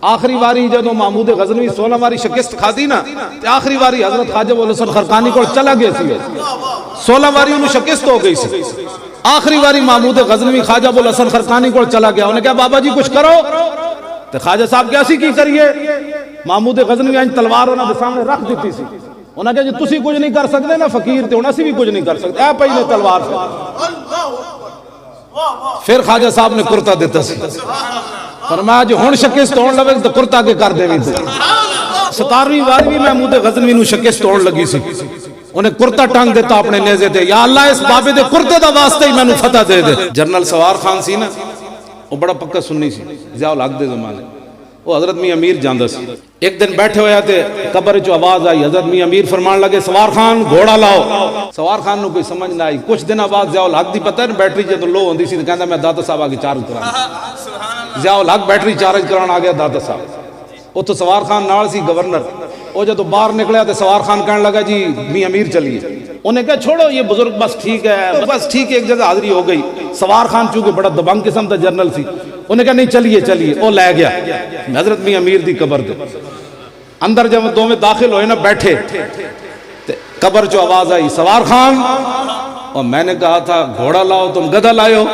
آخری واری جدو محمود غزنوی 16 واری شکست کھادی نا تے آخری واری حضرت خواجہ ابو الحسن خرقانی کو چلا گیا سی 16 واری انہوں شکست ہو گئی سی آخری واری محمود غزنوی خواجہ ابو الحسن خرقانی کو چلا گیا انہیں کہا بابا جی کچھ کرو تے خواجہ صاحب کیا سی کی کریے محمود غزنوی آج تلوار انہوں نے سامنے رکھ دیتی سی انہوں نے کہا جی تسی کچھ نہیں کر سکتے نا فقیر تے انہوں سے بھی کچھ نہیں کر سکتے اے پہلے تلوار سے پھر خواجہ صاحب نے کرتا دیتا سی فرمایا جو ہون شکست توڑ لگے تو کرتا کے کر دے بھی تو 17ویں واری بھی محمود غزنوی نو شکست توڑ لگی سی انہیں کرتا ٹانگ دیتا اپنے نیزے دے یا اللہ اس بابے دے کرتے دا واسطے ہی میں نو فتح دے دے جنرل سوار خان سی نا وہ بڑا پکا سننی سی ضیاء الحق دے زمانے وہ حضرت میاں امیر جاندہ سی ایک دن بیٹھے ہویا تھے قبر جو آواز آئی حضرت میاں امیر فرمان لگے سوار خان گھوڑا لاؤ سوار خان نو کوئی سمجھ نہ آئی کچھ دن بعد ضیاء الحق دی پتہ ہے بیٹری جے تو لو ہوندی سی کہندا میں داتا صاحب آگے چارج کرانا ضیاء الحق بیٹری چارج کرانا آ گیا داتا صاحب وہ تو سوار خان نال سی گورنر وہ جب باہر نکلیا تو سوار خان کہنے لگا جی میاں امیر چلیے انہیں کہا چھوڑو یہ بزرگ بس ٹھیک ہے بس ٹھیک ہے ایک جگہ حاضری ہو گئی سوار خان چونکہ بڑا دبنگ قسم تھا جنرل سی انہیں کہا نہیں چلیے چلیے وہ لے گیا حضرت میاں امیر دی قبر دے اندر جب دو میں داخل ہوئے نا بیٹھے قبر جو آواز آئی سوار خان اور میں نے کہا تھا گھوڑا لاؤ تم گدھا لائے ہو